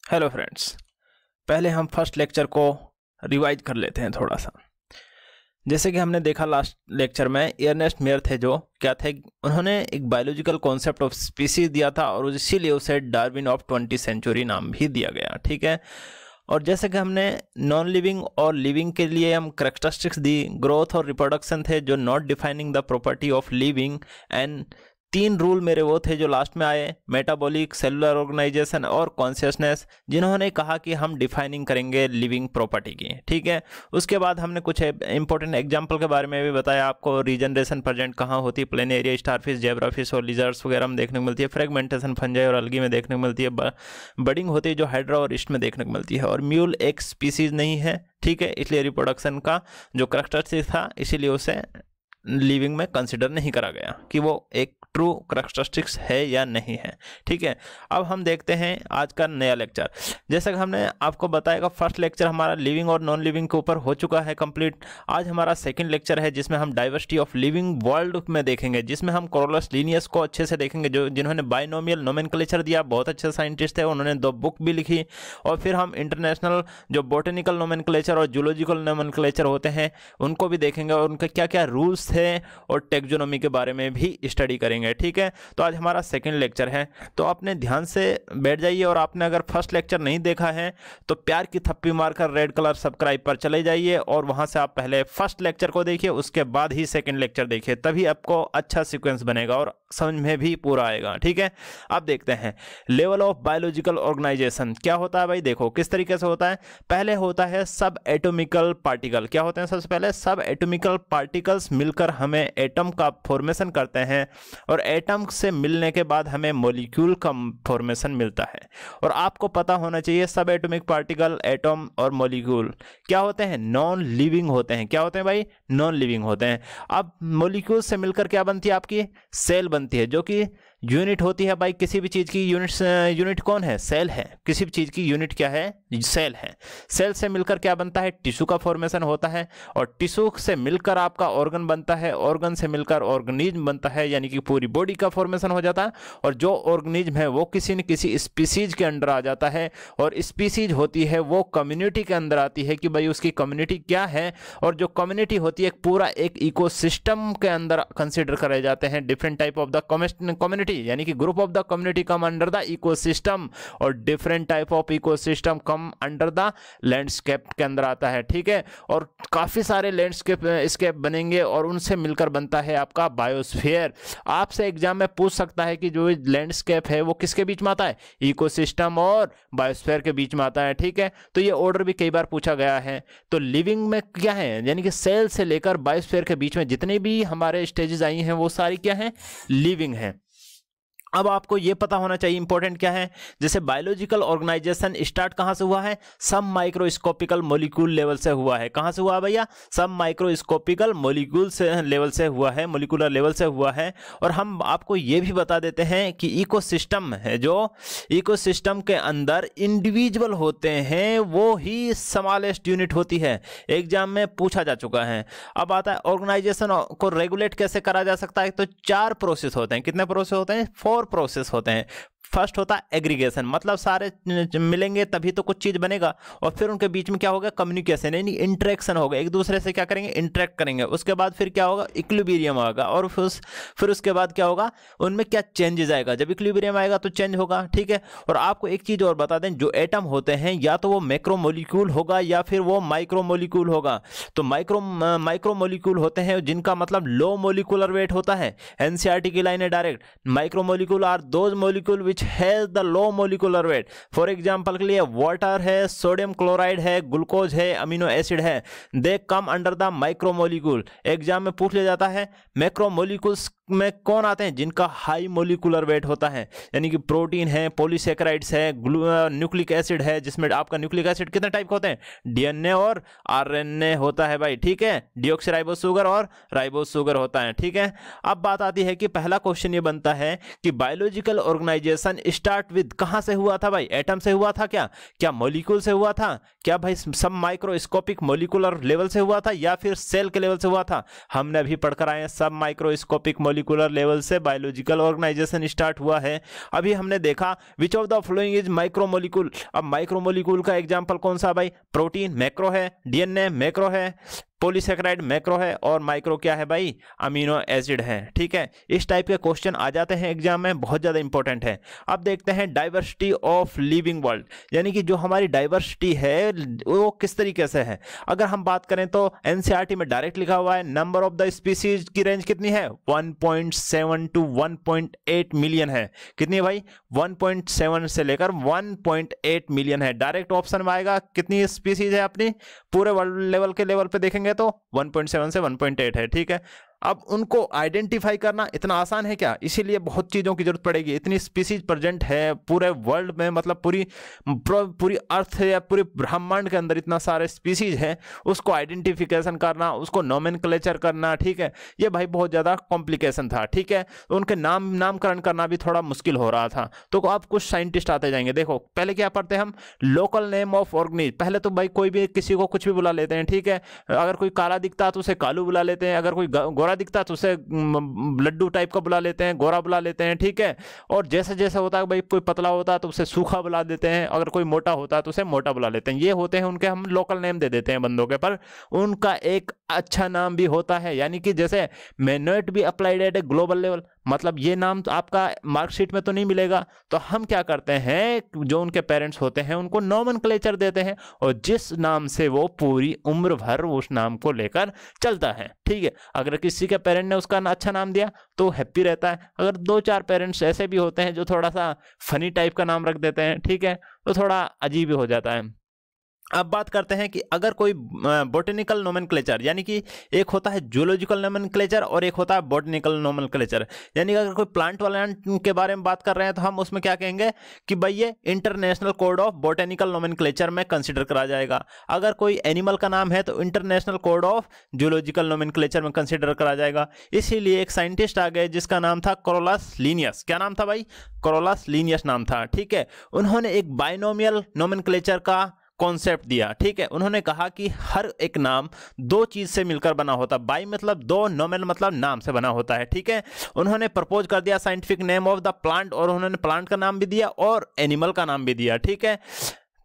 Hello friends, पहले हम first lecture को रिवाइज कर लेते हैं थोड़ा सा। जैसे कि हमने देखा लास्ट लेक्चर में एर्नेस्ट मेयर थे, जो क्या थे, उन्होंने एक बायोलॉजिकल कॉन्सेप्ट ऑफ स्पीसीज दिया था और इसीलिए उसे डार्विन ऑफ 20वीं सेंचुरी नाम भी दिया गया। ठीक है। और जैसे कि हमने नॉन लिविंग और लिविंग के लिए हम करैक्टरिस्टिक्स दी, ग्रोथ और रिप्रोडक्शन थे जो not defining the property of living, and 3 rule मेरे वो थे जो लास्ट में आए, मेटाबॉलिक, सेलुलर ऑर्गेनाइजेशन और कॉन्शियसनेस, जिन्होंने कहा कि हम डिफाइनिंग करेंगे लिविंग प्रॉपर्टी की। ठीक है। उसके बाद हमने कुछ इंपॉर्टेंट एग्जांपल के बारे में भी बताया आपको। रीजनरेशन प्रेजेंट कहाँ होती है, प्लेनेरिया, स्टारफिश, जेब्राफिश और लिजर्ड्स वगैरह में देखने को मिलती है। फ्रेगमेंटेशन फंजाई और अलगी में देखने को मिलती है। बडिंग होती है जो हाइड्रा और ईस्ट में देखने को मिलती है। और म्यूल एक स्पीसीज नहीं है, ठीक है, इसलिए रिप्रोडक्शन का जो करैक्टरिस्टिक था इसीलिए उसे लिविंग में कंसिडर नहीं करा गया कि वो एक ट्रू करैक्टरिस्टिक्स है या नहीं है। ठीक है। अब हम देखते हैं आज का नया लेक्चर। जैसा कि हमने आपको बताया, फर्स्ट लेक्चर हमारा लिविंग और नॉन लिविंग के ऊपर हो चुका है कंप्लीट। आज हमारा सेकंड लेक्चर है जिसमें हम डाइवर्सिटी ऑफ लिविंग वर्ल्ड में देखेंगे, जिसमें हम कोरोलस लिनियस को अच्छे से देखेंगे, जो जिन्होंने बाइनोमियल नोमेनक्लेचर दिया, बहुत अच्छे साइंटिस्ट थे, उन्होंने 2 बुक भी लिखी। और फिर हम इंटरनेशनल जो बोटेनिकल नोमेनक्लेचर और जूलॉजिकल नोमेनक्लेचर होते हैं उनको भी देखेंगे और उनके क्या क्या रूल्स थे और टेक्सोनोमी के बारे में भी स्टडी करेंगे। ठीक है। तो आज हमारा सेकंड लेक्चर है, तो आपने ध्यान से बैठ जाइए। और आपने अगर फर्स्ट लेक्चर नहीं देखा है तो प्यार की थप्पी मारकर रेड कलर सब्सक्राइब पर चले जाइए और वहां से आप पहले फर्स्ट लेक्चर को देखिए, उसके बाद ही सेकंड लेक्चर देखिए, तभी आपको अच्छा सीक्वेंस बनेगा और समझ में भी पूरा आएगा। ठीक है। अब देखते हैं लेवल ऑफ बायोलॉजिकल ऑर्गेनाइजेशन क्या होता है। भाई देखो किस तरीके से होता है। पहले होता है सब एटॉमिकल पार्टिकल। क्या होते हैं? सबसे पहले सब एटॉमिकल पार्टिकल्स मिलकर हमें एटम का फॉर्मेशन करते हैं और एटम से मिलने के बाद हमें मॉलिक्यूल का फॉर्मेशन मिलता है। और आपको पता होना चाहिए सब एटॉमिक पार्टिकल, एटम और मॉलिक्यूल क्या होते हैं? नॉन लिविंग होते हैं। क्या होते हैं भाई? नॉन लिविंग होते हैं। अब मॉलिक्यूल से मिलकर क्या बनती है? आपकी सेल बनती है, जो कि यूनिट होती है। भाई किसी भी चीज की यूनिट कौन है? सेल है। किसी भी चीज की यूनिट क्या है? सेल है। सेल से मिलकर क्या बनता है? टिश्यू का फॉर्मेशन होता है और टिश्यू से मिलकर आपका ऑर्गन बनता है, ऑर्गन से मिलकर ऑर्गेनिज्म बनता है, यानी कि पूरी बॉडी का फॉर्मेशन हो जाता है। और जो ऑर्गेनिज्म है वो किसी न किसी स्पीसीज के अंडर आ जाता है और स्पीसीज होती है वो कम्युनिटी के अंदर आती है कि भाई उसकी कम्युनिटी क्या है। और जो कम्युनिटी होती है पूरा एक इकोसिस्टम के अंदर कंसिडर करे जाते हैं। Different type of the community, यानी कि group of the community come under the ecosystem और different type of ecosystem come under the landscape के अंदर आता है। ठीक है। और काफी सारे लैंडस्केप बनेंगे और उनसे मिलकर बनता है आपका बायोस्फीयर। आपसे एग्जाम में पूछ सकता है कि जो लैंडस्केप है वो किसके बीच में आता है? इकोसिस्टम और बायोस्फीयर के बीच में आता है। ठीक है। तो ये ऑर्डर भी कई बार पूछा गया है। तो लिविंग में क्या है, यानी कि सेल से लेकर बायोस्फीयर के बीच में जितने भी हमारे स्टेजेस आई हैं वो सारी क्या है? लिविंग है। अब आपको यह पता होना चाहिए इंपॉर्टेंट क्या है। जैसे बायोलॉजिकल ऑर्गेनाइजेशन स्टार्ट कहां से हुआ है? सब माइक्रोस्कोपिकल मॉलिक्यूल लेवल से हुआ है। कहां से हुआ है भैया? सब माइक्रोस्कोपिकल मॉलिक्यूल से लेवल से हुआ है, मॉलिक्यूलर लेवल से हुआ है। और हम आपको यह भी बता देते हैं कि इकोसिस्टम है, जो इकोसिस्टम के अंदर इंडिविजुअल होते हैं वो ही स्मॉलेस्ट यूनिट होती है। एग्जाम में पूछा जा चुका है। अब आता है ऑर्गेनाइजेशन को रेगुलेट कैसे करा जा सकता है। तो 4 प्रोसेस होते हैं। कितने प्रोसेस होते हैं? 4 प्रोसेस होते हैं। फर्स्ट होता है एग्रीगेशन, मतलब सारे मिलेंगे तभी तो कुछ चीज बनेगा। और फिर उनके बीच में क्या होगा? कम्युनिकेशन, यानी इंटरेक्शन होगा, एक दूसरे से क्या करेंगे? इंटरेक्ट करेंगे। उसके बाद फिर क्या होगा? इक्विलिब्रियम होगा। और फिर उसके बाद क्या होगा? उनमें क्या चेंजेस आएगा? जब इक्विलिब्रियम आएगा तो चेंज होगा। ठीक है। और आपको एक चीज और बता दें, जो एटम होते हैं या तो वो मैक्रोमोलिक्यूल होगा या फिर वो माइक्रोमोलिक्यूल होगा। तो माइक्रोमोलिक्यूल होते हैं जिनका मतलब लो मोलिकुलर वेट होता है। एनसीईआरटी की लाइन है direct, micromolecule are those molecule which has the low molecular weight। For example के लिए वाटर है, सोडियम क्लोराइड है, ग्लूकोज है, अमीनो एसिड है, they come under the micromolecule. Exam में पूछ लिया जाता है मैक्रोमोलिक्यूल्स में कौन आते हैं? जिनका हाई मोलिकुलर वेट होता है, यानी कि प्रोटीन है, पॉलीसेकेराइड्स है, न्यूक्लिक एसिड है, जिसमें आपका न्यूक्लिक एसिड कितने टाइप के होते हैं? डीएनए और आरएनए होता है भाई। ठीक है। डीऑक्सीराइबोस शुगर और राइबोस शुगर होता है। ठीक है। अब बात आती है कि पहला क्वेश्चन ये बनता है कि biological organization organization start with, कहां से हुआ था भाई? एटम से हुआ था क्या मॉलिक्यूल से हुआ था क्या भाई? सब माइक्रोस्कोपिक मॉलिक्यूलर लेवल से हुआ था या फिर सेल के लेवल से हुआ था? हमने अभी पढ़कर आए हैं सब माइक्रोस्कोपिक मॉलिक्यूलर लेवल से बायोलॉजिकल ऑर्गेनाइजेशन स्टार्ट हुआ है। अभी हमने देखा which of the following is micromolecule. अब माइक्रोमोलिक्यूल का एग्जांपल कौन सा भाई? प्रोटीन मैक्रो है, डीएनए मैक्रो है, पॉलीसेकेराइड मैक्रो है, और माइक्रो क्या है भाई? अमीनो एसिड है। ठीक है, इस टाइप के क्वेश्चन आ जाते हैं एग्जाम में, बहुत ज्यादा इंपॉर्टेंट है। अब देखते हैं डाइवर्सिटी ऑफ लिविंग वर्ल्ड, यानी कि जो हमारी डाइवर्सिटी है वो किस तरीके से है। अगर हम बात करें तो एनसीईआरटी में डायरेक्ट लिखा हुआ है नंबर ऑफ द स्पीसीज की रेंज कितनी है? 1.7 टू 1.8 मिलियन है। कितनी है भाई? 1.7 से लेकर 1.8 मिलियन है। डायरेक्ट ऑप्शन में आएगा कितनी स्पीसीज है अपनी पूरे वर्ल्ड लेवल के लेवल पे देखेंगे तो 1.7 से 1.8 है। ठीक है, अब उनको आइडेंटिफाई करना इतना आसान है क्या? इसीलिए बहुत चीज़ों की जरूरत पड़ेगी। इतनी स्पीसीज प्रेजेंट है पूरे वर्ल्ड में, मतलब पूरी अर्थ या पूरे ब्रह्मांड के अंदर इतना सारे स्पीसीज है, उसको आइडेंटिफिकेशन करना, उसको नोमेनक्लेचर करना, ठीक है, ये भाई बहुत ज़्यादा कॉम्प्लिकेशन था। ठीक है, तो उनके नामकरण करना भी थोड़ा मुश्किल हो रहा था। तो अब कुछ साइंटिस्ट आते जाएंगे। देखो पहले क्या पढ़ते हैं हम? Local name of organism. पहले तो भाई कोई भी किसी को कुछ भी बुला लेते हैं। ठीक है, अगर कोई काला दिखता तो उसे कालू बुला लेते हैं, अगर कोई गोरा दिखता तो उसे लड्डू टाइप का बुला लेते हैं, गोरा बुला लेते हैं। ठीक है, और जैसे जैसे होता है भाई, कोई पतला होता है तो उसे सूखा बुला देते हैं, अगर कोई मोटा होता है तो उसे मोटा बुला लेते हैं। ये होते हैं उनके, हम लोकल नेम दे देते हैं बंदों के, पर उनका एक अच्छा नाम भी होता है। यानी कि जैसे may not be applied at a global level, मतलब ये नाम तो आपका मार्कशीट में तो नहीं मिलेगा। तो हम क्या करते हैं, जो उनके पेरेंट्स होते हैं उनको नोमेनक्लेचर देते हैं, और जिस नाम से वो पूरी उम्र भर उस नाम को लेकर चलता है। ठीक है, अगर किसी के पेरेंट ने उसका अच्छा नाम दिया तो हैप्पी रहता है। अगर 2-4 पेरेंट्स ऐसे भी होते हैं जो थोड़ा सा फनी टाइप का नाम रख देते हैं, ठीक है, तो थोड़ा अजीब ही हो जाता है। अब बात करते हैं कि अगर कोई बोटेनिकल नोमेनक्लेचर, यानी कि एक होता है जूलॉजिकल नोमेनक्लेचर और एक होता है बोटेनिकल नोमेनक्लेचर, यानी कि अगर कोई प्लांट वाले के बारे में बात कर रहे हैं तो हम उसमें क्या कहेंगे कि भाई ये international code of botanical nomenclature में कंसीडर करा जाएगा। अगर कोई एनिमल का नाम है तो international code of zoological nomenclature में कंसीडर करा जाएगा। इसीलिए एक साइंटिस्ट आ गए जिसका नाम था कोरोलस लिनियस। क्या नाम था भाई? कोरोलस लिनियस नाम था। ठीक है, उन्होंने एक बाइनोमियल नोमेनक्लेचर का कॉन्सेप्ट दिया। ठीक है, उन्होंने कहा कि हर एक नाम दो चीज से मिलकर बना होता है। बाई मतलब दो, नोमेन मतलब नाम से बना होता है। ठीक है, उन्होंने प्रपोज कर दिया scientific name of the plant, और उन्होंने प्लांट का नाम भी दिया और एनिमल का नाम भी दिया। ठीक है,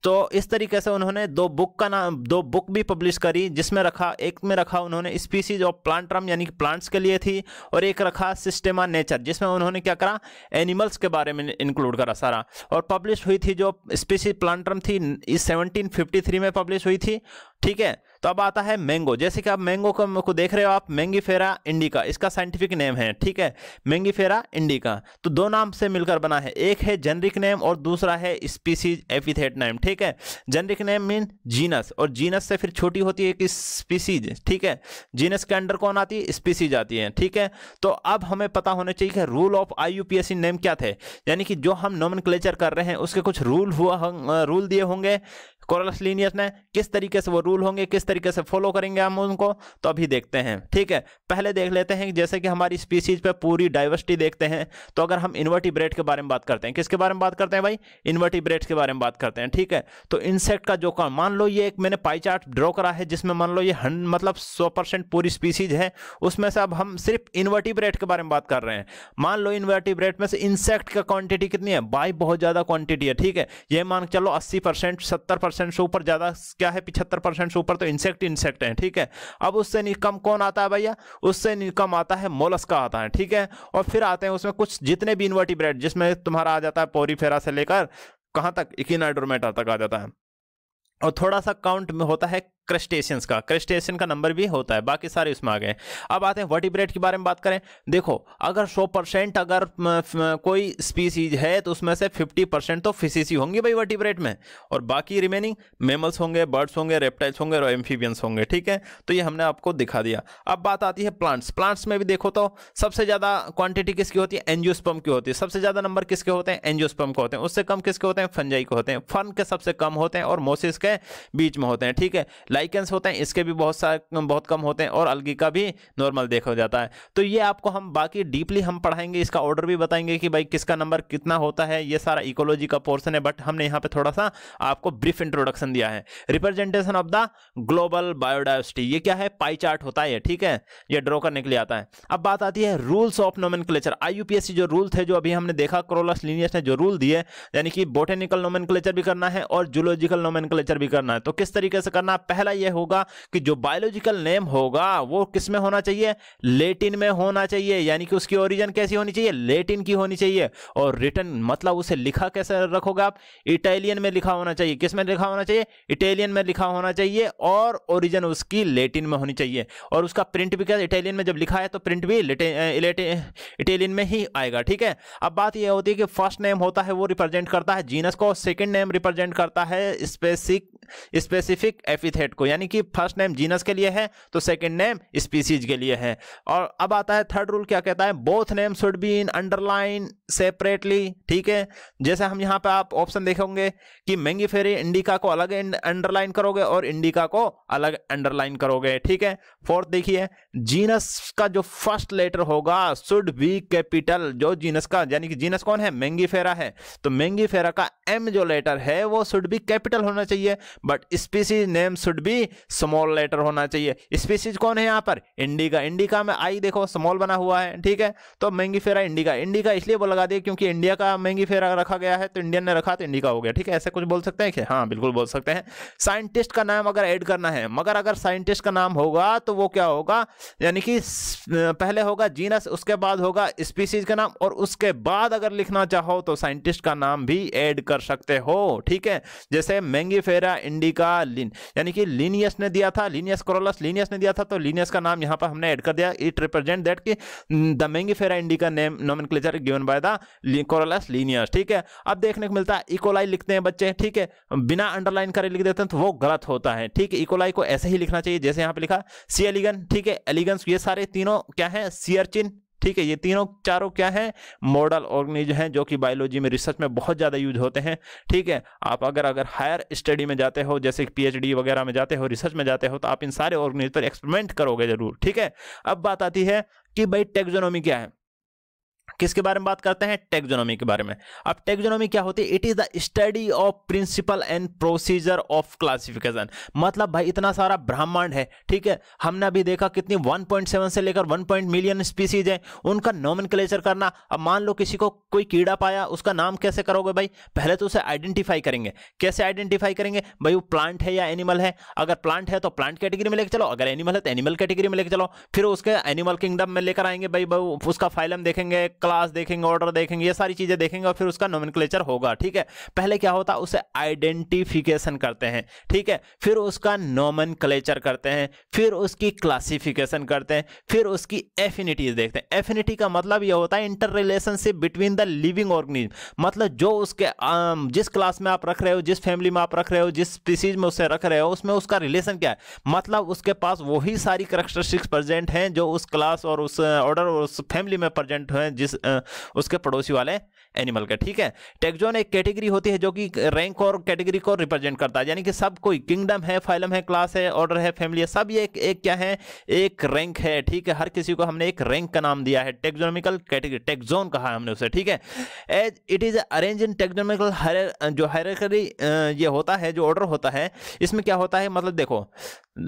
तो इस तरीके से उन्होंने दो बुक भी पब्लिश करी, जिसमें एक में रखा उन्होंने स्पीसीज ऑफ प्लांटरम, यानी कि प्लांट्स के लिए थी, और एक रखा सिस्टेमा नेचर, जिसमें उन्होंने क्या करा, एनिमल्स के बारे में इंक्लूड करा सारा। और पब्लिश हुई थी जो स्पीसीज प्लांटरम थी, इस 1753 में पब्लिश हुई थी। ठीक है, तो अब आता है मैंगो। जैसे कि आप मैंगो को देख रहे हो आप, मैंगीफेरा इंडिका इसका साइंटिफिक नेम है। ठीक है, मैंगीफेरा इंडिका, तो दो नाम से मिलकर बना है, एक है जेनरिक नेम और दूसरा है स्पीसीज एपिथेट नेम। ठीक है, जेनरिक नेम मीन जीनस, और जीनस से फिर छोटी होती है कि स्पीसीज। ठीक है, जीनस के अंडर कौन आती है? स्पीसीज आती है। ठीक है, तो अब हमें पता होना चाहिए कि रूल ऑफ IUPAC नेम क्या थे, यानी कि जो हम नोमेनक्लेचर कर रहे हैं उसके कुछ रूल दिए होंगे कोरोलस लिनियस ने। किस तरीके से वो रूल होंगे, किस तरीके से फॉलो करेंगे हम उनको, तो अभी देखते हैं। ठीक है, पहले देख लेते हैं जैसे कि हमारी स्पीसीज पे पूरी डाइवर्सिटी देखते हैं। तो अगर हम इन्वर्टिब्रेट के बारे में बात करते हैं, किसके बारे में बात करते हैं भाई? इन्वर्टिब्रेट्स के बारे में बात करते हैं। ठीक है, तो इंसेक्ट का जो मान लो ये एक मैंने पाई चार्ट ड्रॉ करा है, जिसमें मान लो ये मतलब 100% पूरी स्पीसीज है, उसमें से अब हम सिर्फ इन्वर्टिब्रेट के बारे में बात कर रहे हैं। मान लो इन्वर्टिब्रेट में से इंसेक्ट का क्वांटिटी कितनी है भाई? बहुत ज्यादा क्वांटिटी है। ठीक है, ये मान चलो 80%, 70% से ऊपर, ज्यादा क्या है 75% से ऊपर, तो इंसेक्ट है। ठीक है, अब उससे कम कौन आता है भैया? उससे कम आता है मोलस्का आता है। ठीक है, और फिर आते हैं उसमें कुछ जितने भी इन्वर्टिब्रेट, जिसमें तुम्हारा आ जाता है पोरीफेरा से लेकर कहां तक, इकिनाइड्रोमेटा तक आ जाता है। और थोड़ा सा काउंट में होता है क्रस्टेशियंस का, क्रस्टेशियन का नंबर भी होता है, बाकी सारे इसमें आ गए। अब आते हैं वर्टिब्रेट के बारे में बात करें। देखो अगर 100% अगर कोई स्पीसीज है तो उसमें से 50% तो फिशेस ही होंगी भाई वर्टिब्रेट में, और बाकी रिमेनिंग मैमल्स होंगे, बर्ड्स होंगे, रेप्टाइल्स होंगे और एम्फीबियंस होंगे। ठीक है, तो ये हमने आपको दिखा दिया। अब बात आती है प्लांट्स में भी देखो तो सबसे ज्यादा क्वांटिटी किसकी होती है? एंजियोस्पर्म की होती है। सबसे ज्यादा नंबर किसके होते हैं? एंजियोस्पर्म के होते हैं। उससे कम किसके होते हैं? फंजाई के होते हैं। फन के सबसे कम होते हैं और मोसिस के बीच में होते हैं। ठीक है, लाइकेंस होते हैं इसके भी बहुत कम होते हैं, और अलगी का भी नॉर्मल देखा जाता है। तो ये आपको हम बाकी डीपली हम पढ़ाएंगे, इसका ऑर्डर भी बताएंगे कि भाई किसका नंबर कितना होता है, ये सारा इकोलॉजी का पोर्शन है, बट हमने यहाँ पे थोड़ा सा आपको ब्रीफ इंट्रोडक्शन दिया है। Representation of the global biodiversity, ये क्या है, पाई चार्ट होता है, ठीक है, ये ड्रॉ करने के लिए आता है। अब बात आती है रूल्स ऑफ नोमेनक्लेचर। आईयूपीएससी जो रूल थे, जो अभी हमने देखा क्रोलस लिनियस ने जो रूल दिए, यानी कि बोटेनिकल नोमेनक्लेचर भी करना है और जूलॉजिकल नोमेनक्लेचर भी करना है। तो किस तरीके से करना, पहला ये होगा कि जो बायोलॉजिकल नेम होगा वो किस में होना चाहिए, लेटिन में होना चाहिए, यानी कि उसकी ओरिजिन कैसी होनी चाहिए, लेटिन की होनी चाहिए। और रिटन मतलब उसे लिखा कैसे रखोगे आप, इटालियन में लिखा होना चाहिए। किस में लिखा होना चाहिए, इटालियन में लिखा होना चाहिए, और ओरिजिन उसकी लेटिन में होनी चाहिए। और उसका प्रिंट भी क्या, इटालियन में जब लिखा है तो प्रिंट भी इटालियन में ही आएगा, ठीक है। अब बात यह होती है कि फर्स्ट नेम होता है वो रिप्रेजेंट करता है जीनस को, सेकंड नेम रिप्रेजेंट करता है स्पेसिफिक एपिथेट को, यानी कि फर्स्ट नेम जीनस के लिए है तो सेकंड नेम स्पीसीज के लिए है। और अब आता है थर्ड रूल, क्या कहता है, both name should be in underline separately, ठीक है। जैसे हम यहाँ पे आप ऑप्शन देखेंगे कि मैंगीफेरी इंडिका को अलग अंडरलाइन करोगे और इंडिका को अलग अंडरलाइन करोगे, ठीक है। फोर्थ देखिए, जीनस का जो फर्स्ट लेटर होगा शुड बी कैपिटल, जो जीनस का, यानी कि जीनस कौन है, मैंगीफेरा है, तो मैंगीफेरा का एम जो लेटर है वो शुड बी कैपिटल होना चाहिए, but species name should be small letter होना चाहिए। स्पीसीज कौन है यहाँ पर, इंडिका, इंडिका में आई देखो स्मॉल बना हुआ है, ठीक है। तो मैंगीफेरा इंडिका, इंडिका इसलिए वो लगा दिया क्योंकि इंडिया का मैंगीफेरा रखा गया है, तो इंडियन ने रखा तो इंडिका हो गया, ठीक है। ऐसे कुछ बोल सकते हैं कि हाँ बिल्कुल बोल सकते हैं। साइंटिस्ट का नाम अगर ऐड करना है, मगर अगर साइंटिस्ट का नाम होगा तो वो क्या होगा, यानी कि पहले होगा जीनस, उसके बाद होगा स्पीसीज का नाम, और उसके बाद अगर लिखना चाहो तो साइंटिस्ट का नाम भी ऐड कर सकते हो, ठीक है। जैसे मैंगीफेरा इंडिका यानी कि लिनियस ने दिया था, लिनियस क्रोलस लिनियस ने दिया था, तो लिनियस का नाम यहां पर हमने ऐड कर दिया। इट रिप्रेजेंट दैट कि the Mangifera indica name nomenclature given by the Carolus Linnaeus, ठीक है। अब देखने को मिलता है इकोलाई लिखते हैं बच्चे, ठीक है, बिना अंडरलाइन करे लिख देते हैं तो वो गलत होता है, ठीक है। इकोलाई को ऐसे ही लिखना चाहिए जैसे यहां पे लिखा सी एलिगन, ठीक है, एलिगन्स, ये सारे तीनों क्या है, सियरचिन, ठीक है, ये तीनों चारों क्या है, मॉडल ऑर्गेनिज्म हैं जो कि बायोलॉजी में रिसर्च में बहुत ज्यादा यूज होते हैं, ठीक है। आप अगर हायर स्टडी में जाते हो, जैसे पीएचडी वगैरह में जाते हो, रिसर्च में जाते हो, तो आप इन सारे ऑर्गेनिज्म पर एक्सपेरिमेंट करोगे जरूर, ठीक है। अब बात आती है कि भाई टेक्सोनोमी क्या है, किसके बारे में बात करते हैं, टेक्सोनोमी के बारे में। अब टेक्सोनोमी क्या होती है, it is the study of principle and procedure of classification. मतलब भाई इतना सारा ब्रह्मांड है, ठीक है, हमने अभी देखा कितनी 1.7 से लेकर 1 मिलियन स्पीसीज है, उनका नोमेनक्लेचर करना। अब मान लो किसी को कोई कीड़ा पाया, उसका नाम कैसे करोगे भाई, पहले तो उसे आइडेंटिफाई करेंगे। कैसे आइडेंटिफाई करेंगे भाई, वो प्लांट है या एनिमल है, अगर प्लांट है तो प्लांट कैटेगरी में लेकर चलो, अगर एनिमल है तो एनिमल कैटेगरी में लेकर चलो, फिर उसके एनिमल किंगडम में लेकर आएंगे भाई, उसका फाइलम देखेंगे, क्लास देखेंगे, ऑर्डर देखेंगे, ये सारी चीजें देखेंगे, और फिर उसका नोमेनक्लेचर होगा, ठीक है। पहले क्या होता है, उसे आइडेंटिफिकेशन करते हैं, ठीक है, फिर उसका नोमेनक्लेचर करते हैं, फिर उसकी क्लासिफिकेशन करते हैं, फिर उसकी एफिनिटीज देखते हैं। एफिनिटी का मतलब यह होता है inter relationship between the living organism, मतलब जो उसके जिस क्लास में आप रख रहे हो, जिस फैमिली में आप रख रहे हो, जिस स्पीसीज में उसे रख रहे हो, उसमें उसका रिलेशन क्या है, मतलब उसके पास वही सारी कैरेक्टरिस्टिक्स प्रेजेंट हैं जो उस क्लास और उस ऑर्डर और उस फैमिली में प्रेजेंट हैं जिस उसके पड़ोसी वाले एनिमल का, ठीक है। टेक्सोन एक कैटेगरी होती है जो कि रैंक और कैटेगरी को रिप्रेजेंट करता है, यानी कि सब कोई किंगडम है, फाइलम है, क्लास है, ऑर्डर है, फैमिली है, सब ये एक क्या है, एक रैंक है, ठीक है। हर किसी को हमने एक रैंक का नाम दिया है, टेक्सोनोमिकल कैटेगरी, टेक्सोन कहा है हमने उसे, ठीक है। As it is arrange in taxonomical जो हायरार्की ये होता है, जो ऑर्डर होता है, इसमें क्या होता है, मतलब देखो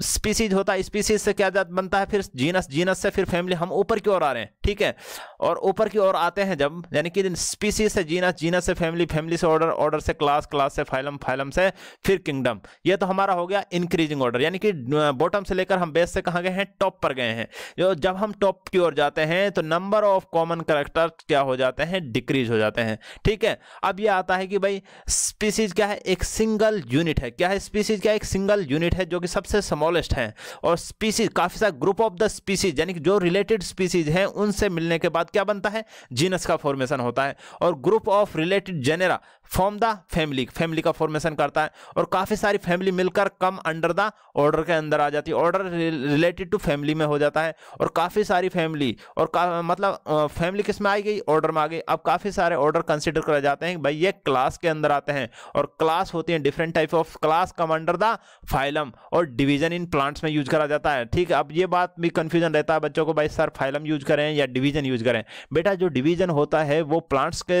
स्पीसीज होता है, स्पीसीज से क्या बनता है, फिर जीनस, जीनस से फिर फैमिली, हम ऊपर की ओर आ रहे हैं, ठीक है। और ऊपर की ओर आते हैं जब, यानी कि स्पीसीज से जीनस, जीनस से फैमिली, फैमिली से ऑर्डर, ऑर्डर से क्लास, क्लास से फाइलम, फाइलम से फिर किंगडम, ये तो हमारा हो गया इंक्रीजिंग ऑर्डर, यानी कि बॉटम से लेकर हम बेस से कहाँ गए हैं, टॉप पर गए हैं। जो जब हम टॉप की ओर जाते हैं तो नंबर ऑफ कॉमन कैरेक्टर क्या हो जाते हैं, डिक्रीज हो जाते हैं, ठीक है। अब ये आता है कि भाई स्पीसीज क्या है, एक सिंगल यूनिट है, क्या है स्पीसीज, क्या एक सिंगल यूनिट है जो कि सबसे स्मॉलेस्ट है, और स्पीसीज काफी सारा ग्रुप ऑफ द स्पीसीज, यानी कि जो रिलेटेड स्पीसीज हैं उनसे मिलने के बाद क्या बनता है, जीनस का फॉर्मेशन होता है। और group of related genera form the family, family का फॉर्मेशन करता है। और काफी सारी फैमिली मिलकर कम अंडर द ऑर्डर के अंदर आ जाती है, ऑर्डर रिलेटेड टू फैमिली में हो जाता है। और काफी सारी फैमिली और मतलब फैमिली किस में आ गई, ऑर्डर में आ गई। अब काफी सारे ऑर्डर कंसिडर करे जाते हैं, भाई ये क्लास के अंदर आते हैं। और क्लास होती है different type of class come under the phylum, और डिवीजन इन प्लांट्स में यूज करा जाता है। ठीक है, अब ये बात भी कंफ्यूजन रहता है बच्चों को, भाई सर फाइलम यूज करें या डिवीजन यूज करें। बेटा जो डिवीजन होता है वो प्लांट्स के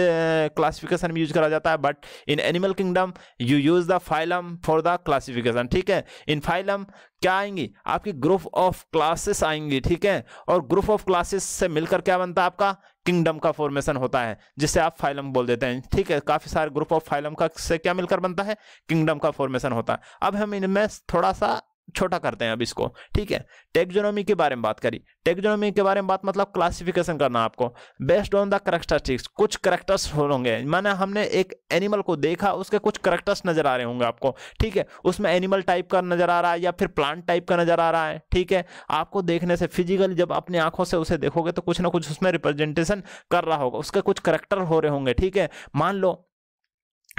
क्लासिफिकेशन में यूज करा जाता है, but in animal kingdom you use the phylum for the classification. ठीक है, इन फाइलम क्या आएंगी, आपकी ग्रुप ऑफ क्लासेस आएंगी। ठीक है, और ग्रुप ऑफ क्लासेस से मिलकर क्या बनता है, आपका किंगडम का फॉर्मेशन होता है, जिससे आप फाइलम बोल देते हैं। ठीक है, काफी सारे ग्रुप ऑफ फाइलम का से क्या मिलकर बनता है, किंगडम का फॉर्मेशन होता है। अब हम इनमें थोड़ा सा छोटा करते हैं अब इसको। ठीक है, टेक्सोनोमी के बारे में बात करी। टेक्सोनोमी के बारे में बात मतलब क्लासिफिकेशन करना आपको बेस्ड ऑन द कैरेक्टरिस्टिक्स। कुछ कैरेक्टर्स होंगे, माने हमने एक एनिमल को देखा, उसके कुछ कैरेक्टर्स नजर आ रहे होंगे आपको। ठीक है, उसमें एनिमल टाइप का नजर आ रहा है या फिर प्लांट टाइप का नजर आ रहा है। ठीक है, आपको देखने से फिजिकली जब अपनी आंखों से उसे देखोगे तो कुछ ना कुछ उसमें रिप्रेजेंटेशन कर रहा होगा, उसके कुछ कैरेक्टर हो रहे होंगे। ठीक है, मान लो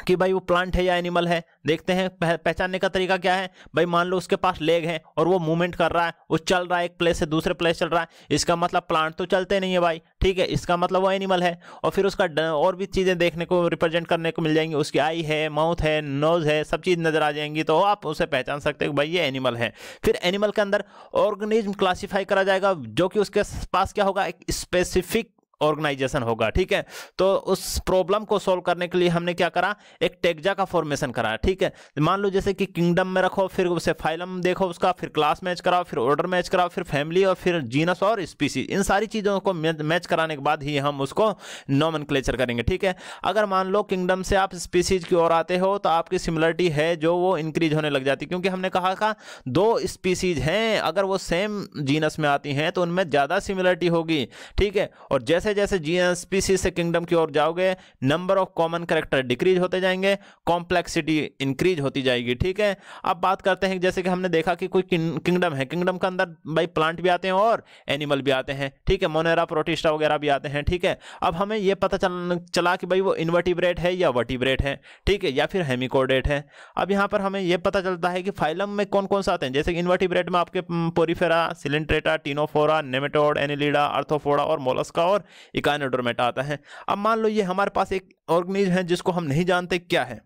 कि भाई वो प्लांट है या एनिमल है, देखते हैं पहचानने का तरीका क्या है। भाई मान लो उसके पास लेग है और वो मूवमेंट कर रहा है, वो चल रहा है, एक प्लेस से दूसरे प्लेस चल रहा है, इसका मतलब प्लांट तो चलते नहीं है भाई। ठीक है, इसका मतलब वो एनिमल है। और फिर उसका और भी चीजें देखने को रिप्रेजेंट करने को मिल जाएंगी, उसकी आई है, माउथ है, नोज है, सब चीज नजर आ जाएंगी, तो आप उसे पहचान सकते हो भाई ये एनिमल है। फिर एनिमल के अंदर ऑर्गेनिज्म क्लासीफाई करा जाएगा, जो कि उसके पास क्या होगा, एक स्पेसिफिक ऑर्गेनाइजेशन होगा। ठीक है, तो उस प्रॉब्लम को सॉल्व करने के लिए हमने क्या करा, एक टेक्जा का फॉर्मेशन करा। ठीक है, मान लो जैसे कि किंगडम में रखो, फिर उसे फाइलम देखो उसका, फिर क्लास मैच कराओ, फिर ऑर्डर मैच कराओ, फिर फैमिली, और फिर जीनस और स्पीसीज। इन सारी चीजों को मैच कराने के बाद ही हम उसको नोमेनक्लेचर करेंगे। ठीक है, अगर मान लो किंगडम से आप स्पीसीज की ओर आते हो तो आपकी सिमिलरिटी है जो वो इंक्रीज होने लग जाती है, क्योंकि हमने कहा था दो स्पीसीज हैं, अगर वो सेम जीनस में आती हैं तो उनमें ज्यादा सिमिलरिटी होगी। ठीक है, और जैसे जैसे जीनस स्पीसीज से किंगडम की ओर जाओगे, number of common character decrease होते जाएंगे, कॉम्प्लेक्सिटी इंक्रीज होती जाएगी। ठीक है, अब बात करते हैं जैसे कि हमने देखा कि कोई किंगडम है, किंगडम के अंदर भाई प्लांट भी आते हैं और एनिमल भी आते हैं। ठीक है, मोनेरा, प्रोटिस्टा वगैरह भी आते हैं। ठीक है, अब हमें यह पता चला कि भाई वो इनवर्टिब्रेट है या वर्टिब्रेट है। ठीक है, या फिर हेमिकोडेट है। अब यहाँ पर हमें यह पता चलता है कि फाइलम में कौन कौन सा आते हैं, जैसे कि इनवर्टिब्रेट में आपके Porifera, Coelenterata, Ctenophora, nematode, Annelida, Arthropoda और मोलस्का और इकाइनोडर्मेटा आता है। अब मान लो ये हमारे पास एक ऑर्गेनिज्म है जिसको हम नहीं जानते क्या है,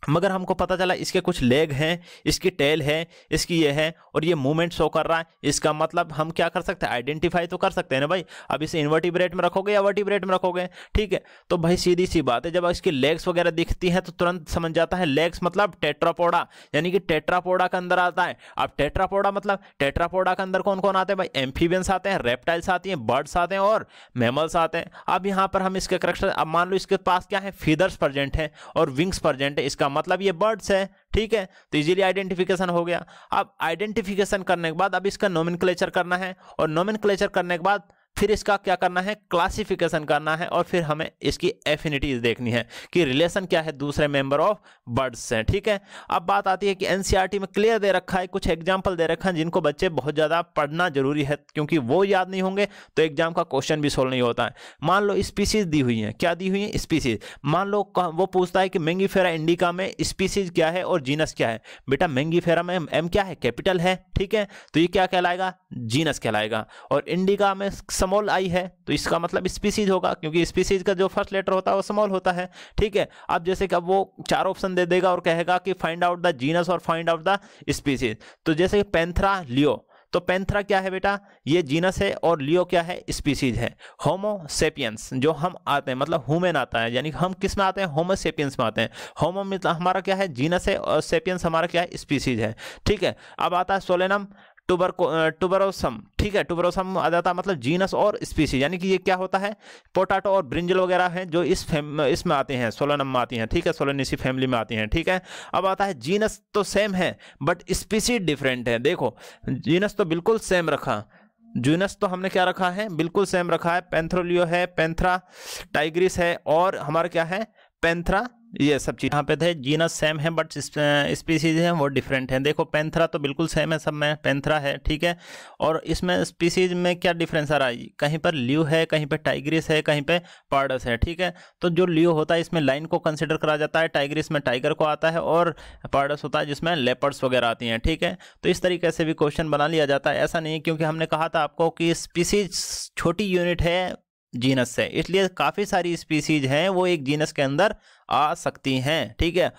मगर हमको पता चला इसके कुछ लेग हैं, इसकी टेल है, इसकी ये है, और ये मूवमेंट शो कर रहा है। इसका मतलब हम क्या कर सकते हैं, आइडेंटिफाई तो कर सकते हैं ना भाई। अब इसे इनवर्टिब्रेट में रखोगे या वर्टिब्रेट में रखोगे। ठीक है, तो भाई सीधी सी बात है, जब इसकी लेग्स वगैरह दिखती हैं तो तुरंत समझ जाता है लेग्स मतलब टेट्रापोडा, यानी कि टेट्रापोडा के अंदर आता है। अब टेट्रापोडा मतलब टेट्रापोडा के अंदर कौन कौन आते हैं भाई, एम्फीबियंस आते हैं, रेप्टाइल्स आती हैं, बर्ड्स आते हैं और मैमल्स आते हैं। अब यहाँ पर हम इसके करेक्टर, अब मान लो इसके पास क्या है, फीदर्स प्रेजेंट है और विंग्स प्रेजेंट है, इसका मतलब ये बर्ड्स है। ठीक है, तो इजीली आइडेंटिफिकेशन हो गया। अब आइडेंटिफिकेशन करने के बाद अब इसका नोमेनक्लेचर करना है, और नोमेनक्लेचर करने के बाद फिर इसका क्या करना है, क्लासिफिकेशन करना है, और फिर हमें इसकी एफिनिटीज देखनी है कि रिलेशन क्या है दूसरे मेंबर ऑफ बर्ड्स से। ठीक है, अब बात आती है कि एनसीईआरटी में क्लियर दे रखा है, कुछ एग्जांपल दे रखा है जिनको बच्चे बहुत ज्यादा पढ़ना जरूरी है, क्योंकि वो याद नहीं होंगे तो एग्जाम का क्वेश्चन भी सोल्व नहीं होता है। मान लो स्पीसीज दी हुई है, क्या दी हुई है, स्पीसीज। मान लो वो पूछता है कि मैंगीफेरा इंडिका में स्पीसीज क्या है और जीनस क्या है। बेटा मैंगीफेरा में एम क्या है, कैपिटल है। ठीक है, तो ये क्या कहलाएगा, जीनस कहलाएगा। और इंडिका में स्मॉल आई है, तो इसका मतलब स्पीसीज होगा, क्योंकि स्पीसीज का जो फर्स्ट लेटर होता है वो स्मॉल होता है। ठीक है, अब जैसे कि अब वो चार ऑप्शन दे देगा और कहेगा कि फाइंड आउट द जीनस और फाइंड आउट द स्पीसीज। तो जैसे पैंथरा, लियो, तो पैंथरा क्या है बेटा, ये जीनस है, और लियो क्या है, स्पीसीज है। होमो सेपियंस जो हम आते हैं, मतलब ह्यूमन आता है, यानी हम किस में आते हैं, होमो सेपियंस में आते हैं। होमो मतलब हमारा क्या है, जीनस है, और सेपियंस हमारा क्या है, स्पीसीज है। ठीक है, अब आता है सोलेनम टुबरोसम। ठीक है, टुबरोसम आ जाता है मतलब जीनस और स्पीसीज, यानी कि ये क्या होता है, पोटैटो और ब्रिंजल वगैरह हैं जो इसमें आते हैं, सोलेनम में आती हैं। ठीक है, सोलेनेसी फैमिली में आती हैं। ठीक है, अब आता है जीनस तो सेम है बट स्पीसीज डिफरेंट है। देखो जीनस तो बिल्कुल सेम रखा, जीनस तो हमने क्या रखा है, बिल्कुल सेम रखा है। पैंथ्रोलियो है, पैंथरा टाइग्रिस है, और हमारा क्या है, पैंथरा ये सब चीज़ यहाँ पे थे। जीनस सेम है बट स्पीसीज हैं वो डिफरेंट हैं। देखो पैंथरा तो बिल्कुल सेम है, सब में पैंथरा है, ठीक है। और इसमें स्पीसीज में क्या डिफरेंस आ रहा है, कहीं पर लियो है, कहीं पे टाइग्रिस है, कहीं पे पार्डस है, ठीक है। तो जो लियो होता है इसमें लाइन को कंसिडर करा जाता है, टाइग्रिस में टाइगर को आता है, और पार्डस होता है जिसमें लेपर्ड्स वगैरह आती हैं, ठीक है। तो इस तरीके से भी क्वेश्चन बना लिया जाता है। ऐसा नहीं है, क्योंकि हमने कहा था आपको कि स्पीसीज छोटी यूनिट है जीनस से, इसलिए काफ़ी सारी स्पीसीज हैं वो एक जीनस के अंदर आ सकती हैं, ठीक है।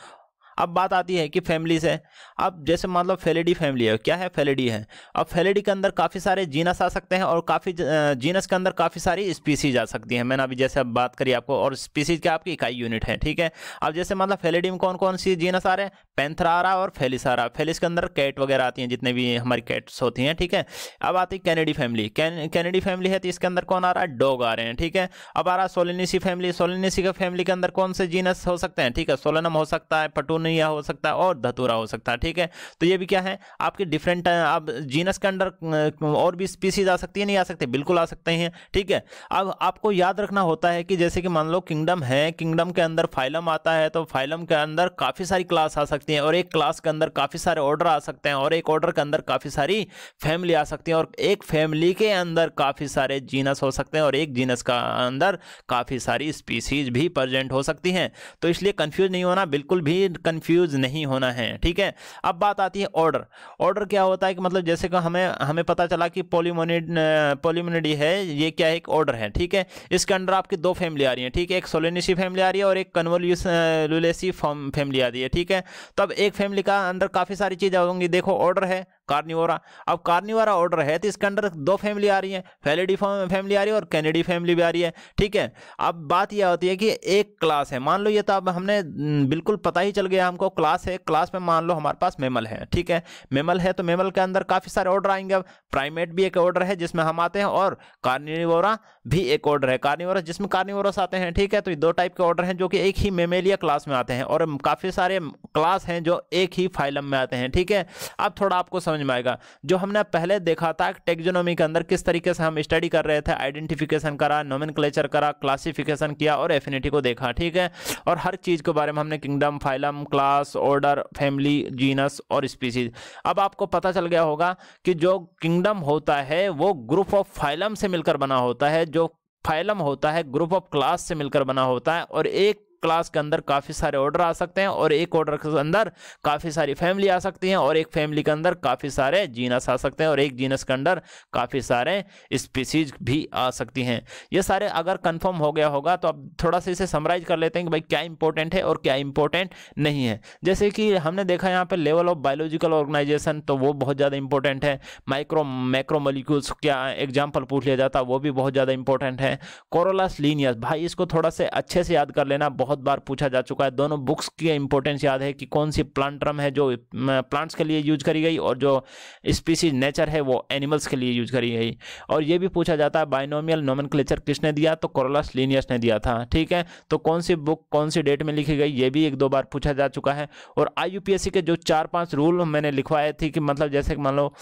अब बात आती है कि फैमिली से। अब जैसे मान लो फेलिडी फैमिली है, क्या है, फेलिडी है। अब फेलिडी के अंदर काफ़ी सारे जीनस आ सकते हैं और काफ़ी जीनस के अंदर काफ़ी सारी स्पीसीज आ सकती हैं। मैंने अभी जैसे अब बात करी आपको, और स्पीसीज क्या आपकी इकाई यूनिट है, ठीक है। अब जैसे मतलब फेलिडी में कौन कौन सी जीनस आ रहे हैं, पैंथरा आ रहा है और फेलिस आ रहा है। फेलिस के अंदर कैट वगैरह आती हैं, जितने भी हमारी कैट्स होती हैं, ठीक है। अब आती है कैनेडी फैमिली। कैनेडी फैमिली है तो इसके अंदर कौन आ रहा है, डॉग आ रहे हैं, ठीक है। अब आ रहा है सोलेनेसी फैमिली। सोलेनेसी के फैमिली के अंदर कौन से जीनस हो सकते हैं, ठीक है, सोलेनम हो सकता है, पटूनिया हो सकता है और धतूरा हो सकता है, ठीक है। तो ये भी क्या है आपके डिफरेंट। अब जीनस के अंदर और भी स्पीसीज आ सकती है, नहीं आ सकती, बिल्कुल आ सकते हैं, ठीक है। अब आपको याद रखना होता है कि जैसे कि मान लो किंगडम है, किंगडम के अंदर फाइलम आता है, तो फाइलम के अंदर काफ़ी सारी क्लास आ सकती हैं, और एक क्लास के अंदर काफ़ी सारे ऑर्डर आ सकते हैं, और एक ऑर्डर के अंदर काफ़ी सारी फैमिली आ सकती हैं, और एक फैमिली के अंदर काफ़ी सारे जीनस हो सकते हैं, और एक जीनस का अंदर काफ़ी सारी स्पीसीज भी प्रेजेंट हो सकती हैं। तो इसलिए कंफ्यूज नहीं होना, बिल्कुल भी कंफ्यूज नहीं होना है, ठीक है। अब बात आती है ऑर्डर। ऑर्डर क्या होता है कि मतलब जैसे कि हमें पता चला कि पोलिमोनिडी है, ये क्या है, एक ऑर्डर है, ठीक है। इसके अंदर आपकी दो फैमिली आ रही है, ठीक है, एक सोलेनेसी फैमिली आ रही है और एक कन्वोल्यूलेसी फैमिली आ रही है, ठीक है। तो अब एक फैमिली का अंदर काफ़ी सारी चीज़ें होंगी। देखो ऑर्डर है कार्निवोरा। अब कार्निवोरा ऑर्डर है तो इसके अंदर दो फैमिली आ रही है, फेलिडी फैमिली आ रही है और कैनेडी फैमिली भी आ रही है, ठीक है। अब बात यह होती है कि एक क्लास है, मान लो ये तो अब हमने बिल्कुल पता ही चल गया हमको, क्लास है, क्लास में मान लो हमारे पास मेमल है, ठीक है। मेमल है तो मेमल के अंदर काफ़ी सारे ऑर्डर आएंगे। अब प्राइमेट भी एक ऑर्डर है जिसमें हम आते हैं, और कार्निवोरा भी एक ऑर्डर है, कार्निवोरस जिसमें कार्निवोरस आते हैं, ठीक है। तो ये दो टाइप के ऑर्डर हैं जो कि एक ही मेमेलिया क्लास में आते हैं, और काफ़ी सारे क्लास हैं जो एक ही फाइलम में आते हैं, ठीक है। अब थोड़ा आपको समझ में आएगा। जो हमने पहले देखा था टेक्सोनोमी के अंदर किस तरीके से हम स्टडी कर रहे थे, आइडेंटिफिकेशन करा, नोमेनक्लेचर करा, क्लासिफिकेशन किया और एफिनिटी को देखा, ठीक है। और हर चीज़ के बारे में हमने kingdom, phylum, class, order, family, genus और स्पीसीज। अब आपको पता चल गया होगा कि जो किंगडम होता है वो ग्रुप ऑफ फाइलम से मिलकर बना होता है, जो फाइलम होता है ग्रुप ऑफ क्लास से मिलकर बना होता है, और एक क्लास के अंदर काफ़ी सारे ऑर्डर आ सकते हैं, और एक ऑर्डर के अंदर काफ़ी सारी फैमिली आ सकती हैं, और एक फैमिली के अंदर काफ़ी सारे जीनस आ सकते हैं, और एक जीनस के अंदर काफ़ी सारे स्पीसीज भी आ सकती हैं। ये सारे अगर कंफर्म हो गया होगा तो अब थोड़ा सा इसे समराइज कर लेते हैं कि भाई क्या इंपॉर्टेंट है और क्या इंपॉर्टेंट नहीं है। जैसे कि हमने देखा यहाँ पे लेवल ऑफ बायोलॉजिकल ऑर्गेनाइजेशन, तो वो बहुत ज़्यादा इंपॉर्टेंट है। मैक्रो मॉलिक्यूल्स क्या एग्जाम्पल पूछ लिया जाता, वो भी बहुत ज़्यादा इंपॉर्टेंट है। कोरोलस लीनियस, भाई इसको थोड़ा से अच्छे से याद कर लेना, बहुत बार पूछा जा चुका है। दोनों बुक्स की इंपॉर्टेंस याद है कि कौन सी प्लांट टर्म है जो प्लांट्स के लिए यूज करी गई, और जो स्पीसीज नेचर है वो एनिमल्स के लिए यूज करी गई। और ये भी पूछा जाता है बाइनोमियल नोमेनक्लेचर किसने दिया, तो कोरोलस लीनियस ने दिया था, ठीक है। तो कौन सी बुक कौन सी डेट में लिखी गई, ये भी एक दो बार पूछा जा चुका है। और IUPAC के जो 4-5 रूल मैंने लिखवाए थे कि मतलब जैसे मान लो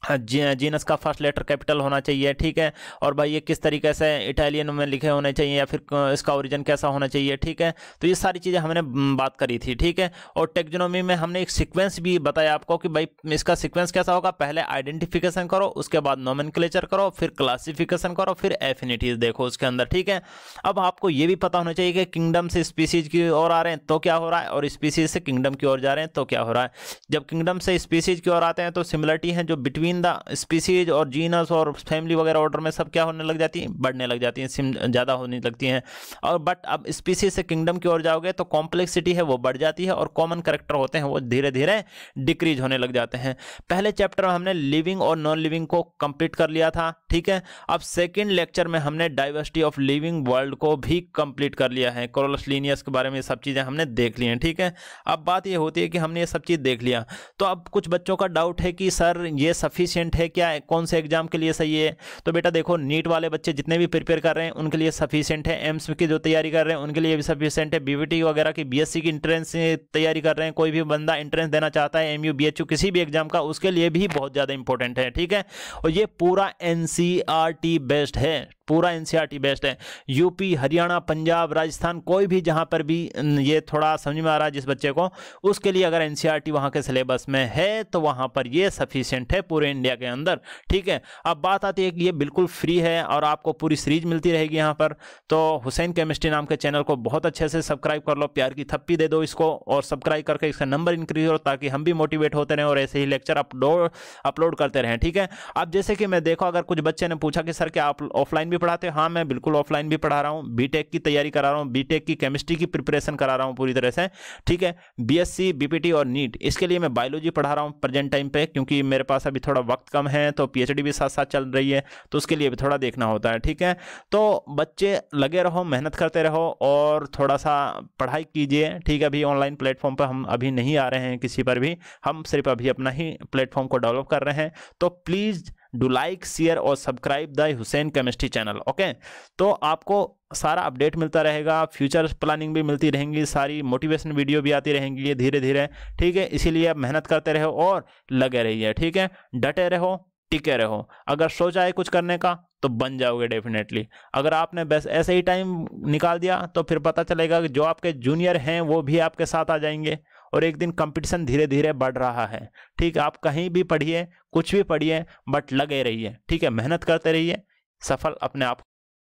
जीनस का फर्स्ट लेटर कैपिटल होना चाहिए, ठीक है। और भाई ये किस तरीके से इटालियन में लिखे होने चाहिए, या फिर इसका ओरिजिन कैसा होना चाहिए, ठीक है। तो ये सारी चीज़ें हमने बात करी थी, ठीक है। और टेक्सोनोमी में हमने एक सीक्वेंस भी बताया आपको कि भाई इसका सीक्वेंस कैसा होगा, पहले आइडेंटिफिकेशन करो, उसके बाद नोमेनक्लेचर करो, फिर क्लासिफिकेशन करो, फिर एफिनिटीज देखो उसके अंदर, ठीक है। अब आपको ये भी पता होना चाहिए कि किंगडम से स्पीसीज की ओर आ रहे हैं तो क्या हो रहा है, और स्पीसीज से किंगडम की ओर जा रहे हैं तो क्या हो रहा है। जब किंगडम से स्पीसीज की ओर आते हैं तो सिमिलरिटी है जो बिटवीन द स्पीसीज और जीनस और फैमिली वगैरह ऑर्डर में सब क्या होने लग जाती हैं, बढ़ने लग जाती हैं, ज़्यादा होने लगती हैं। और बट अब स्पीसीज से किंगडम की ओर जाओगे तो कॉम्प्लेक्सिटी है वो बढ़ जाती है, और कॉमन कैरेक्टर होते हैं वो धीरे धीरे डिक्रीज होने लग जाते हैं। पहले चैप्टर में हमने लिविंग और नॉन लिविंग को कंप्लीट कर लिया था, ठीक है। अब सेकेंड लेक्चर में हमने डाइवर्सिटी ऑफ लिविंग वर्ल्ड को भी कंप्लीट कर लिया है। कोरोलस लीनियस के बारे में सब चीज़ें हमने देख ली हैं, ठीक है। अब बात ये होती है कि हमने ये सब चीज़ देख लिया, तो अब कुछ बच्चों का डाउट है कि सर ये सफिशिएंट है क्या, कौन से एग्जाम के लिए सही है। तो बेटा देखो, नीट वाले बच्चे जितने भी प्रिपेयर कर रहे हैं उनके लिए सफिशिएंट है, एम्स की जो तैयारी कर रहे हैं उनके लिए भी सफिशिएंट है, BVT वगैरह की BSc की एंट्रेंस तैयारी कर रहे हैं, कोई भी बंदा एंट्रेंस देना चाहता है MU BHU किसी भी एग्जाम का, उसके लिए भी बहुत ज़्यादा इंपॉर्टेंट है, ठीक है। और ये पूरा NCERT बेस्ड है, पूरा एनसीईआरटी बेस्ड है। यूपी, हरियाणा, पंजाब, राजस्थान, कोई भी जहाँ पर भी ये थोड़ा समझ में आ रहा है जिस बच्चे को, उसके लिए अगर एनसीईआरटी वहाँ के सिलेबस में है तो वहाँ पर ये सफिशिएंट है पूरे इंडिया के अंदर। ठीक है, अब बात आती है कि ये बिल्कुल फ्री है और आपको पूरी सीरीज मिलती रहेगी यहाँ पर। तो हुसैन केमिस्ट्री नाम के चैनल को बहुत अच्छे से सब्सक्राइब कर लो, प्यार की थप्पी दे दो इसको, और सब्सक्राइब करके इसका नंबर इंक्रीज हो ताकि हम भी मोटिवेट होते रहें और ऐसे ही लेक्चर अपलोड करते रहें। ठीक है, अब जैसे कि मैं देखो, अगर कुछ बच्चे ने पूछा कि सर क्या आप ऑफलाइन भी पढ़ाते हो? हाँ, मैं बिल्कुल ऑफलाइन भी पढ़ा रहा हूँ, बीटेक की तैयारी करा रहा हूँ, बीटेक की केमिस्ट्री की प्रिपरेशन करा रहा हूँ पूरी तरह से। ठीक है, बीएससी, बीपीटी और नीट, इसके लिए मैं बायोलॉजी पढ़ा रहा हूँ प्रेजेंट टाइम पे, क्योंकि मेरे पास अभी थोड़ा वक्त कम है, तो पीएचडी भी साथ साथ चल रही है, तो उसके लिए भी थोड़ा देखना होता है। ठीक है, तो बच्चे लगे रहो, मेहनत करते रहो और थोड़ा सा पढ़ाई कीजिए। ठीक है, अभी ऑनलाइन प्लेटफॉर्म पर हम अभी नहीं आ रहे हैं किसी पर भी, हम सिर्फ अभी अपना ही प्लेटफॉर्म को डेवलप कर रहे हैं। तो प्लीज डू लाइक, शेयर और subscribe the Hussain chemistry channel. Okay, तो आपको सारा अपडेट मिलता रहेगा, फ्यूचर प्लानिंग भी मिलती रहेंगी, सारी मोटिवेशन वीडियो भी आती रहेंगी धीरे धीरे। ठीक है, इसीलिए आप मेहनत करते रहो और लगे रहिए। ठीक है, डटे रहो, टिके रहो। अगर सोचा है कुछ करने का तो बन जाओगे डेफिनेटली। अगर आपने बस ऐसे ही टाइम निकाल दिया तो फिर पता चलेगा कि जो आपके जूनियर हैं वो भी आपके साथ आ जाएंगे और एक दिन कंपटीशन धीरे धीरे बढ़ रहा है। ठीक है, आप कहीं भी पढ़िए, कुछ भी पढ़िए, बट लगे रहिए। ठीक है, मेहनत करते रहिए, सफल अपने आप